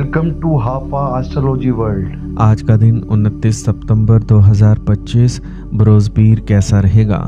Welcome to हाफा astrology world. आज का दिन 29 सितंबर 2025 बरोज़पीर कैसा रहेगा?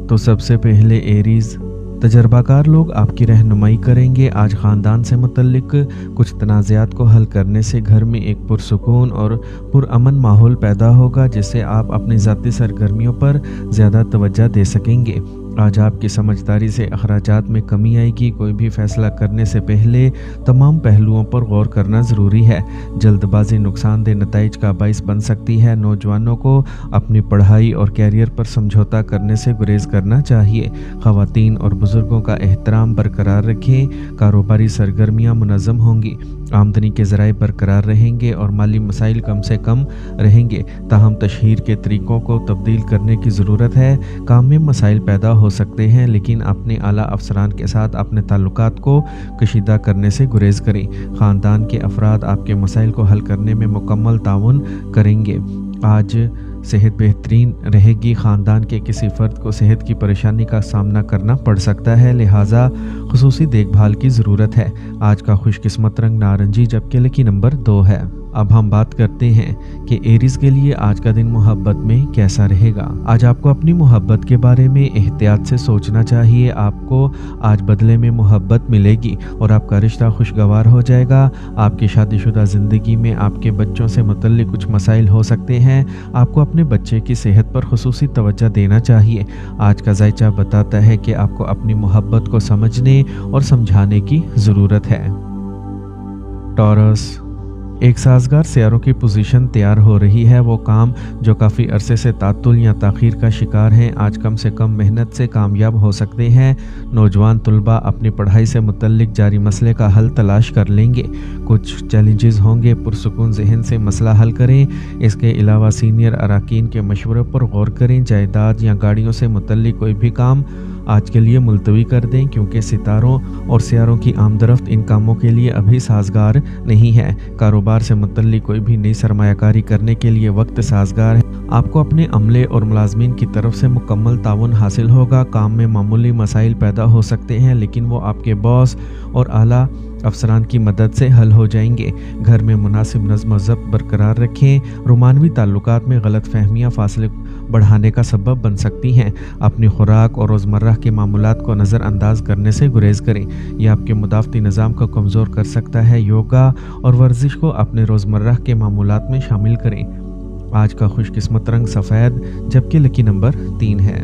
तो सबसे पहले एरीज, तजर्बाकार लोग आपकी रहनुमाई करेंगे। आज ख़ानदान से मुतल्लिक कुछ तनाज़ात को हल करने से घर में एक पुरसुकून और पुरअमन माहौल पैदा होगा, जिससे आप अपनी ज़ाती सरगर्मियों पर ज़्यादा तवज्जो दे सकेंगे। आज आपकी समझदारी से अखराजात में कमी आएगी। कोई भी फैसला करने से पहले तमाम पहलुओं पर गौर करना ज़रूरी है। जल्दबाजी नुकसानदेह नताइज का बाइस बन सकती है। नौजवानों को अपनी पढ़ाई और कैरियर पर समझौता करने से गुरेज करना चाहिए। ख़वातीन और बुज़ुर्गों का एहतराम बरकरार रखें। कारोबारी सरगर्मियाँ मुनज़्ज़म होंगी। आमदनी के ज़राए बरकरार रहेंगे और माली मसाइल कम से कम रहेंगे। ताहम तशहीर के तरीक़ों को तब्दील करने की ज़रूरत है। काम में मसाइल पैदा हो सकते हैं, लेकिन अपने आला अफसरान के साथ अपने ताल्लुकात को कशीदा करने से गुरेज करें। ख़ानदान के अफराद आपके मसाइल को हल करने में मुकम्मल ताउन करेंगे। आज सेहत बेहतरीन रहेगी। ख़ानदान के किसी फ़र्द को सेहत की परेशानी का सामना करना पड़ सकता है, लिहाजा खुसूसी देखभाल की ज़रूरत है। आज का खुशकिस्मत रंग नारंगी, जबकि लकी नंबर 2 है। अब हम बात करते हैं कि एरीज़ के लिए आज का दिन मोहब्बत में कैसा रहेगा। आज आपको अपनी मोहब्बत के बारे में एहतियात से सोचना चाहिए। आपको आज बदले में मोहब्बत मिलेगी और आपका रिश्ता खुशगवार हो जाएगा। आपकी शादीशुदा ज़िंदगी में आपके बच्चों से मुतल्लिक कुछ मसाइल हो सकते हैं। आपको अपने बच्चे की सेहत पर खुसूसी तवज्जो देना चाहिए। आज का जायचा बताता है कि आपको अपनी मोहब्बत को समझने और समझाने की ज़रूरत है। टॉरस, एक साजगार सियारों की पोजीशन तैयार हो रही है। वो काम जो काफ़ी अरसे से तातुल या ताख़ीर का शिकार हैं, आज कम से कम मेहनत से कामयाब हो सकते हैं। नौजवान तलबा अपनी पढ़ाई से मुतल्लिक जारी मसले का हल तलाश कर लेंगे। कुछ चैलेंजेस होंगे, पुरसुकून जहन से मसला हल करें। इसके अलावा सीनियर अराकीन के मशवरे पर गौर करें। जायदाद या गाड़ियों से मुतल्लिक कोई भी काम आज के लिए मुलतवी कर दें, क्योंकि सितारों और सियारों की आमदरफ्त इन कामों के लिए अभी साजगार नहीं है। कारोबार से मुतल्लिक कोई भी नई सरमायाकारी करने के लिए वक्त साजगार है। आपको अपने अमले और मुलाजमीन की तरफ से मुकम्मल ताउन हासिल होगा। काम में मामूली मसाइल पैदा हो सकते हैं, लेकिन वो आपके बॉस और आला अफसरान की मदद से हल हो जाएंगे। घर में मुनासिब नज़्म व ज़ब्त बरकरार रखें। रोमानवी ताल्लुकात में गलत फहमियाँ फासले बढ़ाने का सबब बन सकती हैं। अपनी खुराक और रोज़मर्रा के मामूलात को नज़रअंदाज करने से गुरेज करें। यह आपके मुदाफ़ती निज़ाम को कमज़ोर कर सकता है। योगा और वर्जिश को अपने रोज़मर्रा के मामूलात में शामिल करें। आज का खुशकिस्मत रंग सफ़ेद, जबकि लकी नंबर 3 है।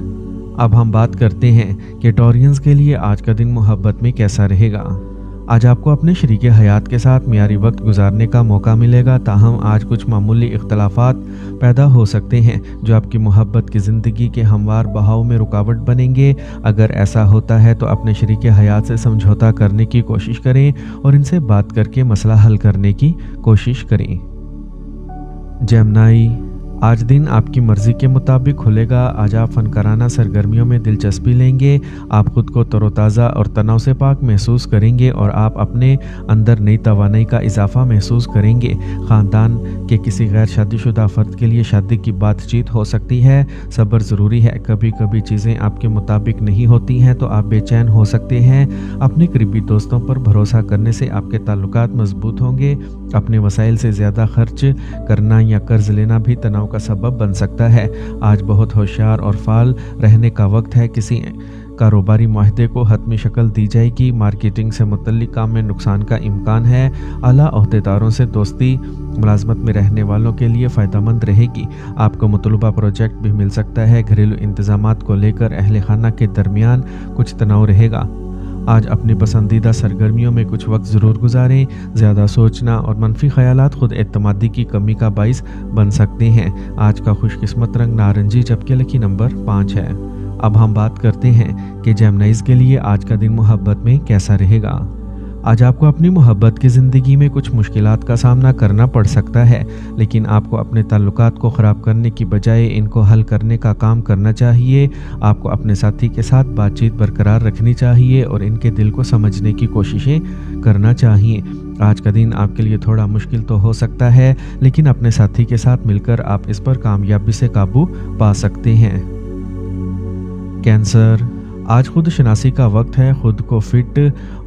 अब हम बात करते हैं कि टॉरियंस के लिए आज का दिन मोहब्बत में कैसा रहेगा। आज आपको अपने शरीके हयात के साथ मियारी वक्त गुजारने का मौका मिलेगा। ताहम आज कुछ मामूली इख्तलाफात पैदा हो सकते हैं, जो आपकी मोहब्बत की ज़िंदगी के हमवार बहाव में रुकावट बनेंगे। अगर ऐसा होता है तो अपने शरीके हयात से समझौता करने की कोशिश करें और इनसे बात करके मसला हल करने की कोशिश करें। जेमिनी, आज दिन आपकी मर्ज़ी के मुताबिक खुलेगा। आज आप फ़नकाराना सरगर्मियों में दिलचस्पी लेंगे। आप ख़ुद को तरोताज़ा और तनाव से पाक महसूस करेंगे और आप अपने अंदर नई तवानाई का इजाफ़ा महसूस करेंगे। ख़ानदान के किसी गैर शादीशुदा फ़र्द के लिए शादी की बातचीत हो सकती है। सब्र ज़रूरी है। कभी कभी चीज़ें आपके मुताबिक नहीं होती हैं तो आप बेचैन हो सकते हैं। अपने करीबी दोस्तों पर भरोसा करने से आपके ताल्लुकात मजबूत होंगे। अपने वसाइल से ज़्यादा खर्च करना या कर्ज लेना भी तनाव का सबब बन सकता है। आज बहुत होशियार और फाल रहने का वक्त है। किसी कारोबारी माहदे को हतमी शक्ल दी जाएगी। मार्केटिंग से मुतल्लिक काम में नुकसान का इम्कान है। आला ओहदेदारों से दोस्ती मुलाजमत में रहने वालों के लिए फ़ायदेमंद रहेगी। आपको मतलूबा प्रोजेक्ट भी मिल सकता है। घरेलू इंतजामात को लेकर अहले खाना के दरमियान कुछ तनाव रहेगा। आज अपनी पसंदीदा सरगर्मियों में कुछ वक्त ज़रूर गुजारें। ज़्यादा सोचना और मनफी ख़यालात खुद एतमादी की कमी का बाइस बन सकते हैं। आज का खुशकिस्मत रंग नारंगी, जबकि लकी नंबर 5 है। अब हम बात करते हैं कि जेमिनीज़ के लिए आज का दिन मोहब्बत में कैसा रहेगा। आज आपको अपनी मोहब्बत की ज़िंदगी में कुछ मुश्किलात का सामना करना पड़ सकता है, लेकिन आपको अपने ताल्लुकात को ख़राब करने की बजाय इनको हल करने का काम करना चाहिए। आपको अपने साथी के साथ बातचीत बरकरार रखनी चाहिए और इनके दिल को समझने की कोशिशें करना चाहिए। आज का दिन आपके लिए थोड़ा मुश्किल तो हो सकता है, लेकिन अपने साथी के साथ मिलकर आप इस पर कामयाबी से काबू पा सकते हैं। कैंसर, आज खुद शनासी का वक्त है। खुद को फिट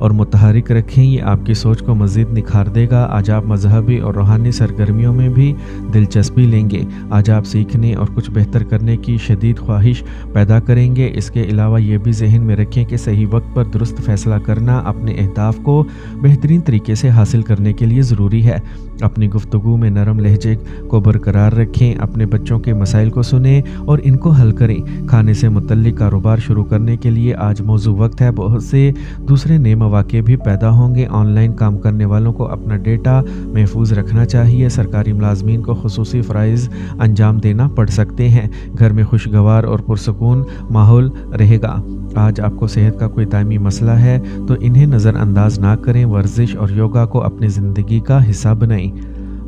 और मुतहरिक रखें, ये आपकी सोच को मज़ीद निखार देगा। आज आप मजहबी और रूहानी सरगर्मियों में भी दिलचस्पी लेंगे। आज आप सीखने और कुछ बेहतर करने की शदीद ख्वाहिश पैदा करेंगे। इसके अलावा ये भी जहन में रखें कि सही वक्त पर दुरुस्त फैसला करना अपने अहदाफ को बेहतरीन तरीके से हासिल करने के लिए ज़रूरी है। अपनी गुफ्तगू में नरम लहजे को बरकरार रखें। अपने बच्चों के मसाइल को सुनें और इनको हल करें। खाने से मुतल्लिक कारोबार शुरू करने के लिए आज मौजू वक्त है। बहुत से दूसरे नए मौके भी पैदा होंगे। ऑनलाइन काम करने वालों को अपना डेटा महफूज रखना चाहिए। सरकारी मुलाजमीन को खुसूसी फ़राइज़ अंजाम देना पड़ सकते हैं। घर में खुशगवार और पुरसकून माहौल रहेगा। आज आपको सेहत का कोई दायमी मसला है तो इन्हें नज़रअंदाज ना करें। वर्जिश और योगा को अपनी ज़िंदगी का हिस्सा बनाएं।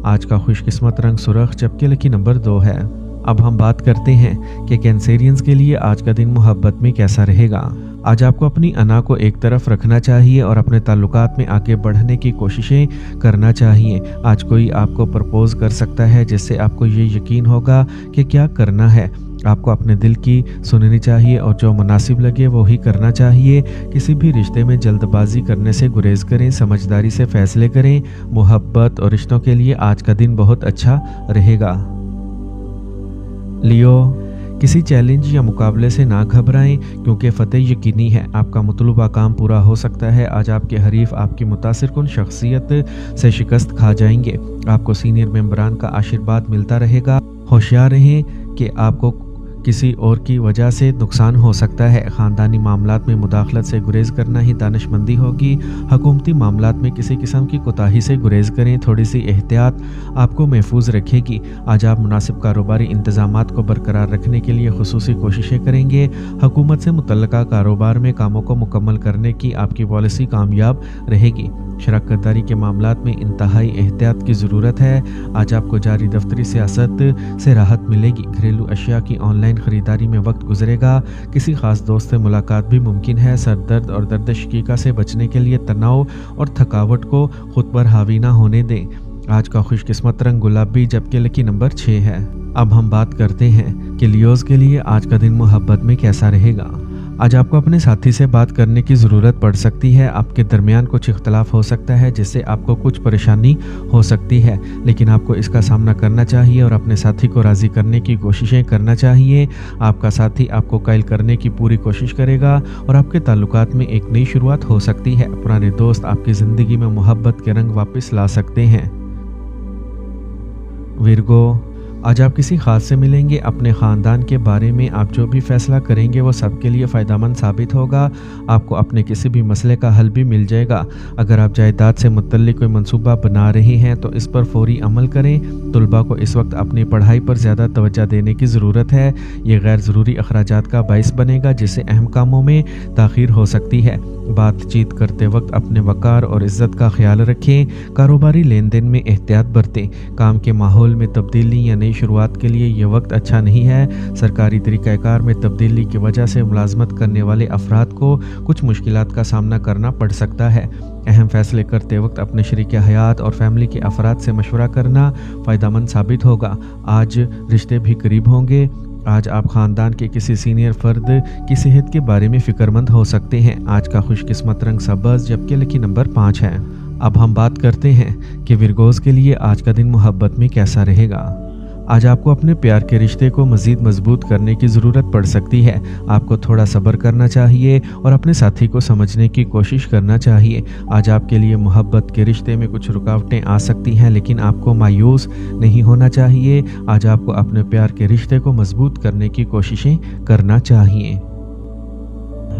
आज का खुशकिस्मत रंग सुर्ख, जबकि लकी नंबर 2 है। अब हम बात करते हैं कि कैंसेरियंस के लिए आज का दिन मोहब्बत में कैसा रहेगा। आज आपको अपनी अना को एक तरफ रखना चाहिए और अपने ताल्लुकात में आगे बढ़ने की कोशिशें करना चाहिए। आज कोई आपको प्रपोज कर सकता है जिससे आपको ये यकीन होगा कि क्या करना है। आपको अपने दिल की सुननी चाहिए और जो मुनासिब लगे वो ही करना चाहिए। किसी भी रिश्ते में जल्दबाजी करने से गुरेज करें। समझदारी से फैसले करें। मोहब्बत और रिश्तों के लिए आज का दिन बहुत अच्छा रहेगा। लियो, किसी चैलेंज या मुकाबले से ना घबराएं क्योंकि फतेह यकीनी है। आपका मतलूबा काम पूरा हो सकता है। आज आपके हरीफ आपकी मुतासिर कुन शख्सियत से शिकस्त खा जाएंगे। आपको सीनियर मेंबरान का आशीर्वाद मिलता रहेगा। होशियार रहें कि आपको किसी और की वजह से नुकसान हो सकता है। ख़ानदानी मामलात में मुदाखलत से गुरेज करना ही दानिशमंदी होगी। हुकूमती मामलात में किसी किस्म की कोताही से गुरेज करें। थोड़ी सी एहतियात आपको महफूज रखेगी। आज आप मुनासिब कारोबारी इंतज़ामात को बरकरार रखने के लिए खुसूसी कोशिशें करेंगे। हुकूमत से मुतल्लका कारोबार में कामों को मुकम्मल करने की आपकी पॉलिसी कामयाब रहेगी। शराकतदारी के मामलात में इंतहाई एहतियात की ज़रूरत है। आज आपको जारी दफ्तरी सियासत से राहत मिलेगी। घरेलू अशिया की ऑनलाइन ख़रीदारी में वक्त गुजरेगा। किसी ख़ास दोस्त से मुलाकात भी मुमकिन है। सर दर्द और दर्द शकीका से बचने के लिए तनाव और थकावट को खुद पर हावी ना होने दें। आज का खुशकिस्मत रंग गुलाबी, जबकि लकी नंबर 6 है। अब हम बात करते हैं कि लियोज़ के लिए आज का दिन मोहब्बत में कैसा रहेगा। आज आपको अपने साथी से बात करने की ज़रूरत पड़ सकती है। आपके दरमियान कुछ इख्तलाफ हो सकता है जिससे आपको कुछ परेशानी हो सकती है, लेकिन आपको इसका सामना करना चाहिए और अपने साथी को राज़ी करने की कोशिशें करना चाहिए। आपका साथी आपको कायल करने की पूरी कोशिश करेगा और आपके ताल्लुकात में एक नई शुरुआत हो सकती है। पुराने दोस्त आपकी ज़िंदगी में मोहब्बत के रंग वापस ला सकते हैं। विर्गो, आज आप किसी खास से मिलेंगे। अपने ख़ानदान के बारे में आप जो भी फैसला करेंगे वो सबके लिए फ़ायदेमंद साबित होगा। आपको अपने किसी भी मसले का हल भी मिल जाएगा। अगर आप जायदाद से मुतल्लिक कोई मंसूबा बना रहे हैं तो इस पर फौरी अमल करें। तुलबा को इस वक्त अपनी पढ़ाई पर ज़्यादा तवज्जो देने की ज़रूरत है। ये गैर ज़रूरी अखराजात का बाइस बनेगा जिससे अहम कामों में ताख़ीर हो सकती है। बातचीत करते वक्त अपने वक़ार और इज़्ज़त का ख्याल रखें। कारोबारी लेन देन में एहतियात बरतें। काम के माहौल में तब्दीली या नई शुरुआत के लिए ये वक्त अच्छा नहीं है। सरकारी तरीक़ाकार में तब्दीली की वजह से मुलाजमत करने वाले अफराद को कुछ मुश्किलात का सामना करना पड़ सकता है। अहम फैसले करते वक्त अपने शरीक हयात और फैमिली के अफराद से मशवरा करना फ़ायदेमंद साबित होगा। आज रिश्ते भी करीब होंगे। आज आप ख़ानदान के किसी सीनियर फ़र्द की सेहत के बारे में फ़िक्रमंद हो सकते हैं। आज का खुशकिस्मत रंग सब्ज़, जबकि लकी नंबर 5 है। अब हम बात करते हैं कि विर्गोज़ के लिए आज का दिन मोहब्बत में कैसा रहेगा। आज आपको अपने प्यार के रिश्ते को मज़ीद मजबूत करने की ज़रूरत पड़ सकती है। आपको थोड़ा सब्र करना चाहिए और अपने साथी को समझने की कोशिश करना चाहिए। आज आपके लिए मोहब्बत के रिश्ते में कुछ रुकावटें आ सकती हैं, लेकिन आपको मायूस नहीं होना चाहिए। आज आपको अपने प्यार के रिश्ते को मजबूत करने की कोशिशें करना चाहिए।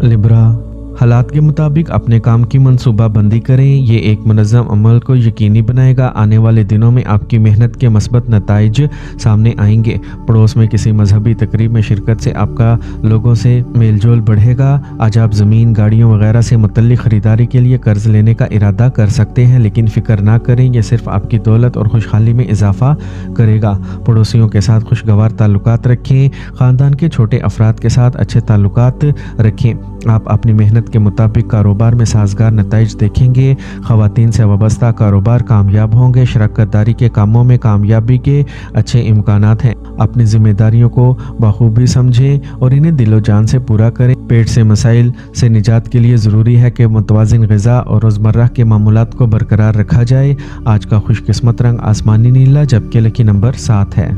लिब्रा, हालात के मुताबिक अपने काम की मनसूबाबंदी करें। ये एक मुनज़्ज़म अमल को यकीनी बनाएगा। आने वाले दिनों में आपकी मेहनत के मस्बत नताइज सामने आएंगे। पड़ोस में किसी मजहबी तकरीब में शिरकत से आपका लोगों से मेल जोल बढ़ेगा। आज आप ज़मीन, गाड़ियों वगैरह से मुतल्लिक ख़रीदारी के लिए कर्ज़ लेने का इरादा कर सकते हैं, लेकिन फ़िक्र ना करें, यह सिर्फ आपकी दौलत और खुशहाली में इजाफ़ा करेगा। पड़ोसियों के साथ खुशगवार ताल्लुकात रखें। ख़ानदान के छोटे अफराद के साथ अच्छे ताल्लुकात रखें। आप अपनी मेहनत मेहनत के मुताबिक कारोबार में साजगार नताइज देखेंगे। खवातीन से वाबस्ता कारोबार कामयाब होंगे। शराकतदारी के कामों में कामयाबी के अच्छे इम्कानात हैं। अपनी जिम्मेदारियों को बखूबी समझें और इन्हें दिलो जान से पूरा करें। पेट से मसाइल से निजात के लिए ज़रूरी है कि मुतवाज़िन ग़िज़ा और रोज़मर्रा के मामूलात को बरकरार रखा जाए। आज का खुशकिस्मत रंग आसमानी नीला, जबकि लकी नंबर 7 है।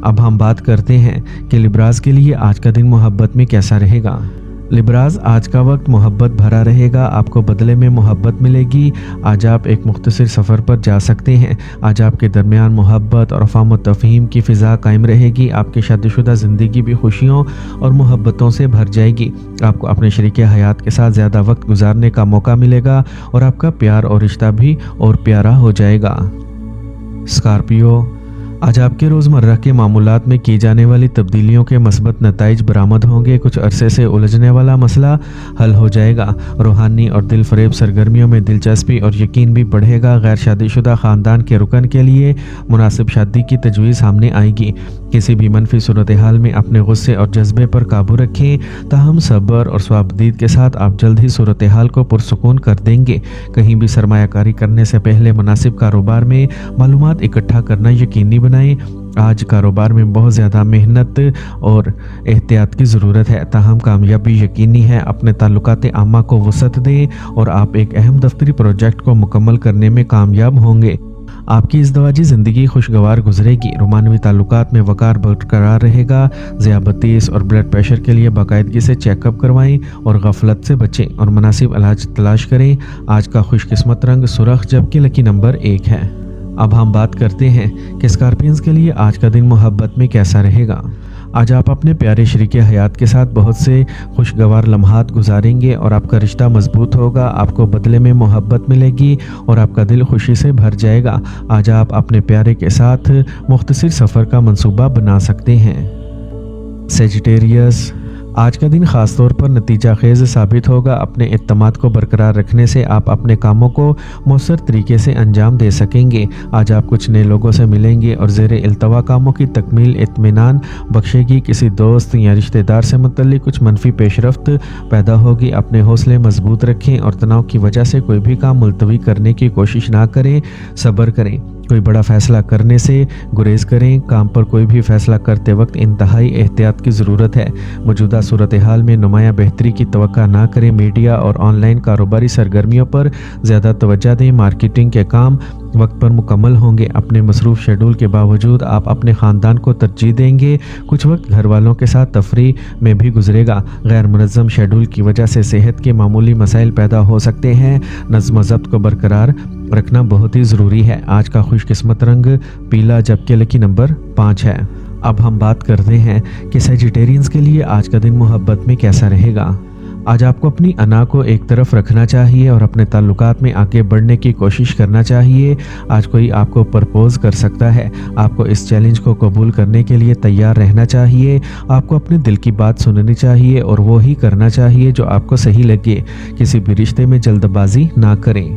अब हम बात करते हैं कि लिब्राज के लिए आज का दिन मोहब्बत में कैसा रहेगा। लिब्राज, आज का वक्त मोहब्बत भरा रहेगा। आपको बदले में मोहब्बत मिलेगी। आज आप एक मुख्तसर सफ़र पर जा सकते हैं। आज आपके दरमियान मोहब्बत और अफ़ाम व तफ़हीम की फ़िज़ा कायम रहेगी। आपकी शादीशुदा ज़िंदगी भी खुशियों और मोहब्बतों से भर जाएगी। आपको अपने शरीके हयात के साथ ज़्यादा वक्त गुजारने का मौका मिलेगा और आपका प्यार और रिश्ता भी और प्यारा हो जाएगा। स्कॉर्पियो, आज आपके रोज़मर्रा के मामूलात में की जाने वाली तब्दीलियों के मस्बत नताइज बरामद होंगे। कुछ अरसे से उलझने वाला मसला हल हो जाएगा। रूहानी और दिल फरेब सरगर्मियों में दिलचस्पी और यकीन भी बढ़ेगा। गैर शादीशुदा ख़ानदान के रुकन के लिए मुनासिब शादी की तजवीज़ सामने आएगी। किसी भी मनफी सूरत हाल में अपने गुस्से और जज्बे पर काबू रखें। ताहम सब्र और स्वाबदीद के साथ आप जल्द ही सूरत हाल को पुरसुकून कर देंगे। कहीं भी सरमायाकारी करने से पहले मुनासिब कारोबार में मालूमात इकट्ठा करना यकीनी बनाएं। आज कारोबार में बहुत ज़्यादा मेहनत और एहतियात की ज़रूरत है, ताहम कामयाबी यकीनी है। अपने ताल्लुकात आमा को वसअत दें और आप एक अहम दफ्तरी प्रोजेक्ट को मुकम्मल करने में कामयाब होंगे। आपकी इज़दवाजी ज़िंदगी खुशगवार गुजरेगी। रोमानवी ताल्लुकात में वक़ार बरकरार रहेगा। ज़ियाबतीस और ब्लड प्रेशर के लिए बाकायदगी से चेकअप करवाएं और गफलत से बचें और मुनासिब इलाज तलाश करें। आज का खुशकिस्मत रंग सुरख, जबकि लकी नंबर 1 है। अब हम बात करते हैं कि स्कॉर्पियंस के लिए आज का दिन मोहब्बत में कैसा रहेगा। आज आप अपने प्यारे शरीके हयात के साथ बहुत से खुशगवार लम्हात गुजारेंगे और आपका रिश्ता मजबूत होगा। आपको बदले में मोहब्बत मिलेगी और आपका दिल खुशी से भर जाएगा। आज आप अपने प्यारे के साथ मुख्तसर सफ़र का मंसूबा बना सकते हैं। सेजिटेरियस, आज का दिन ख़ास तौर पर नतीजा खेज़ साबित होगा। अपने इत्तमाद को बरकरार रखने से आप अपने कामों को मौसर तरीके से अंजाम दे सकेंगे। आज आप कुछ नए लोगों से मिलेंगे और ज़ेरे इल्तवा कामों की तकमील इत्मीनान बख्शेगी। किसी दोस्त या रिश्तेदार से मुतल्लिक कुछ मनफी पेशरफ्त पैदा होगी। अपने हौसले मजबूत रखें और तनाव की वजह से कोई भी काम मुलतवी करने की कोशिश ना करें। सब्र करें। कोई बड़ा फ़ैसला करने से गुरेज करें। काम पर कोई भी फ़ैसला करते वक्त इंतहाई एहतियात की ज़रूरत है। मौजूदा सूरत हाल में नुमाया बेहतरी की तवक्का ना करें। मीडिया और ऑनलाइन कारोबारी सरगर्मियों पर ज़्यादा तवज्जो दें। मार्केटिंग के काम वक्त पर मुकम्मल होंगे। अपने मसरूफ़ शेड्यूल के बावजूद आप अपने ख़ानदान को तरजीह देंगे। कुछ वक्त घर वालों के साथ तफरीह में भी गुजरेगा। गैर मुनज़्ज़म शेड्यूल की वजह से सेहत के मामूली मसाइल पैदा हो सकते हैं। नज़्म ज़ब्त को बरकरार रखना बहुत ही ज़रूरी है। आज का खुशकिस्मत रंग पीला, जबकि लकी नंबर 5 है। अब हम बात करते हैं कि सेजिटेरियंस के लिए आज का दिन मोहब्बत में कैसा रहेगा। आज आपको अपनी अना को एक तरफ रखना चाहिए और अपने ताल्लुकात में आगे बढ़ने की कोशिश करना चाहिए। आज कोई आपको प्रपोज कर सकता है। आपको इस चैलेंज को कबूल करने के लिए तैयार रहना चाहिए। आपको अपने दिल की बात सुननी चाहिए और वो ही करना चाहिए जो आपको सही लगे। किसी भी रिश्ते में जल्दबाजी ना करें।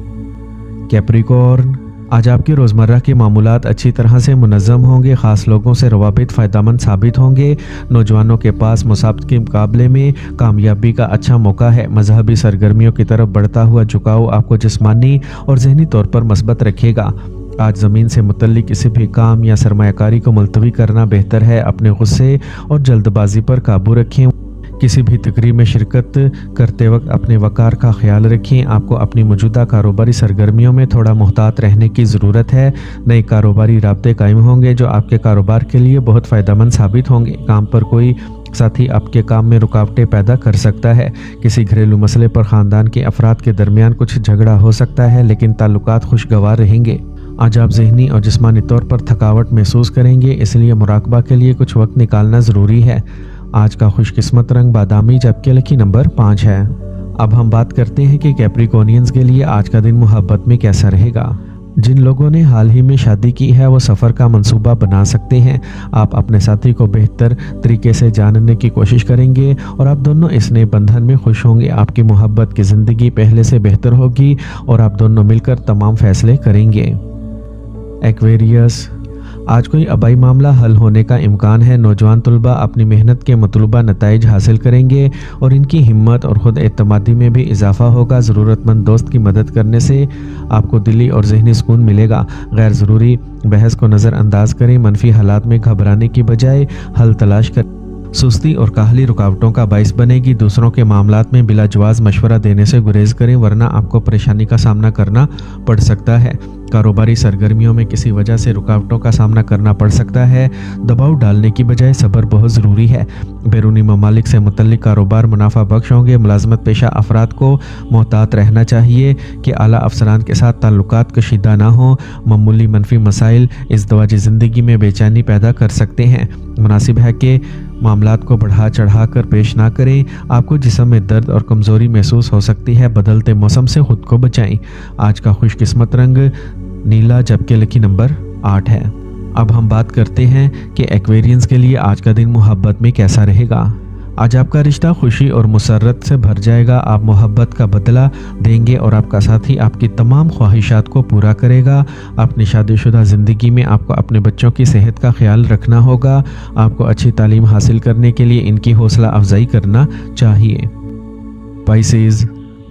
कैप्रिकॉर्न, आज आपके रोज़मर्रा के मामूलात अच्छी तरह से मुनज़्ज़म होंगे। ख़ास लोगों से रवाबित फ़ायदेमंद साबित होंगे। नौजवानों के पास मुसाबक़े के मुकाबले में कामयाबी का अच्छा मौका है। मजहबी सरगर्मियों की तरफ बढ़ता हुआ झुकाव आपको जिस्मानी और ज़हनी तौर पर मस्बत रखेगा। आज ज़मीन से मुतल्लिक किसी भी काम या सरमायाकारी को मुलतवी करना बेहतर है। अपने गुस्से और जल्दबाजी पर काबू रखें। किसी भी तकरीब में शिरकत करते वक्त अपने वक़ार का ख्याल रखें। आपको अपनी मौजूदा कारोबारी सरगर्मियों में थोड़ा मुहतात रहने की ज़रूरत है। नए कारोबारी राब्ते कायम होंगे जो आपके कारोबार के लिए बहुत फ़ायदेमंद साबित होंगे। काम पर कोई साथी आपके काम में रुकावटें पैदा कर सकता है। किसी घरेलू मसले पर ख़ानदान के अफराद के दरमियान कुछ झगड़ा हो सकता है, लेकिन ताल्लुकात खुशगवार रहेंगे। आज आप ज़हनी और जिस्मानी तौर पर थकावट महसूस करेंगे, इसलिए मुराकबा के लिए कुछ वक्त निकालना ज़रूरी है। आज का खुशकिस्मत रंग बादामी, जबकि लकी नंबर 5 है। अब हम बात करते हैं कि कैप्रिकॉर्नियंस के लिए आज का दिन मोहब्बत में कैसा रहेगा। जिन लोगों ने हाल ही में शादी की है वो सफ़र का मंसूबा बना सकते हैं। आप अपने साथी को बेहतर तरीके से जानने की कोशिश करेंगे और आप दोनों इस नए बंधन में खुश होंगे। आपकी मोहब्बत की ज़िंदगी पहले से बेहतर होगी और आप दोनों मिलकर तमाम फैसले करेंगे। एक्वेरियस, آج کوئی آبائی معاملہ حل ہونے کا امکان ہے۔ نوجوان طلبہ اپنی محنت کے مطلوبہ نتائج حاصل کریں گے اور ان کی ہمت اور خود اعتمادی میں بھی اضافہ ہوگا۔ ضرورت مند دوست کی مدد کرنے سے آپ کو دلی اور ذہنی سکون ملے گا۔ غیر ضروری بحث کو نظر انداز کریں۔ منفی حالات میں گھبرانے کی بجائے حل تلاش کریں۔ سستی اور کاہلی رکاوٹوں کا باعث بنے گی۔ دوسروں کے معاملات میں بلا جواز مشورہ دینے سے گریز کریں ورنہ آپ کو پریشانی کا سامنا کرنا پڑ سکتا ہے۔ کاروباری سرگرمیوں میں کسی وجہ سے رکاوٹوں کا سامنا کرنا پڑ سکتا ہے۔ دباؤ ڈالنے کی بجائے صبر بہت ضروری ہے۔ بیرونی ممالک سے متعلق کاروبار منافع بخش ہوں گے۔ ملازمت پیشہ افراد کو محتاط رہنا چاہیے کہ اعلیٰ افسران کے ساتھ تعلقات کشیدہ نہ ہوں۔ معمولی منفی مسائل ازدواجی زندگی میں بے چینی پیدا کر سکتے ہیں۔ مناسب ہے کہ معاملات کو بڑھا چڑھا کر پیش نہ کریں۔ آپ کو جسم میں درد اور کمزوری محسوس ہو سکتی ہے۔ بدلتے موسم سے خود کو بچائیں۔ آج کا خوش قسمت رنگ نیلا جبکہ لکی نمبر 8 ہے۔ اب ہم بات کرتے ہیں کہ ایکویرینز کے لیے آج کا دن محبت میں کیسا رہے گا۔ آج آپ کا رشتہ خوشی اور مسرت سے بھر جائے گا۔ آپ محبت کا بدلہ دیں گے اور آپ کا ساتھی آپ کی تمام خواہشات کو پورا کرے گا۔ اپنی شادی شدہ زندگی میں آپ کو اپنے بچوں کی صحت کا خیال رکھنا ہوگا۔ آپ کو اچھی تعلیم حاصل کرنے کے لیے ان کی حوصلہ افزائی کرنا چاہیے۔ پائسیز،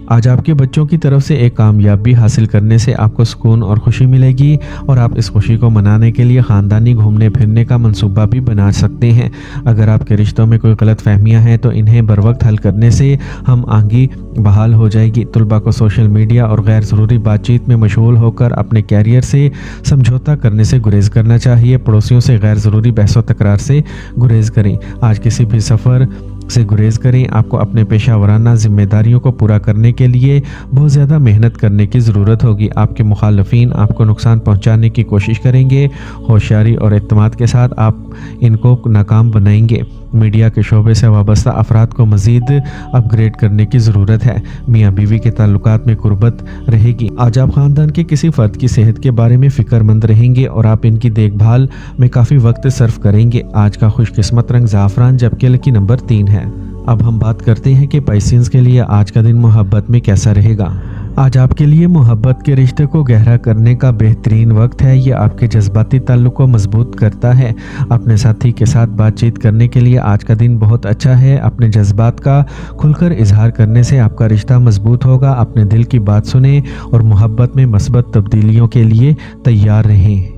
آج آپ کے بچوں کی طرف سے ایک کامیابی حاصل کرنے سے آپ کو سکون اور خوشی ملے گی اور آپ اس خوشی کو منانے کے لیے خاندانی گھومنے پھرنے کا منصوبہ بھی بنا سکتے ہیں۔ اگر آپ کے رشتوں میں کوئی غلط فہمیاں ہیں تو انہیں بروقت حل کرنے سے ہم آہنگی بحال ہو جائے گی۔ طلباء کو سوشل میڈیا اور غیر ضروری بات چیت میں مشغول ہو کر اپنے کیریئر سے سمجھوتہ کرنے سے گریز کرنا چاہیے۔ پڑوسیوں سے غیر ضروری بحث و تکرار سے گریز کریں۔ آج کسی بھی سفر سے گریز کریں۔ آپ کو اپنے پیشہ ورانہ ذمہ داریوں کو پورا کرنے کے لیے بہت زیادہ محنت کرنے کی ضرورت ہوگی۔ آپ کے مخالفین آپ کو نقصان پہنچانے کی کوشش کریں گے۔ ہوشیاری اور اعتماد کے ساتھ آپ ان کو ناکام بنائیں گے۔ میڈیا کے شعبے سے وابستہ افراد کو مزید اپ گریڈ کرنے کی ضرورت ہے۔ میاں بیوی کے تعلقات میں قربت رہے گی۔ آج آپ خاندان کے کسی فرد کی صحت کے بارے میں فکر مند رہیں گے اور آپ ان کی دیکھ بھال میں کافی وقت صرف کریں گے۔ آج کا خوش قسمت رنگ زعفران جبکہ لکی نمبر 3 ہے۔ اب ہم بات کرتے ہیں کہ پائسینز کے لیے آج کا دن محبت میں کیسا رہے گا۔ آج آپ کے لیے محبت کے رشتے کو گہرا کرنے کا بہترین وقت ہے۔ یہ آپ کے جذباتی تعلق کو مضبوط کرتا ہے۔ اپنے ساتھی کے ساتھ بات چیت کرنے کے لیے آج کا دن بہت اچھا ہے۔ اپنے جذبات کا کھل کر اظہار کرنے سے آپ کا رشتہ مضبوط ہوگا۔ اپنے دل کی بات سنیں اور محبت میں مثبت تبدیلیوں کے لیے تیار رہیں۔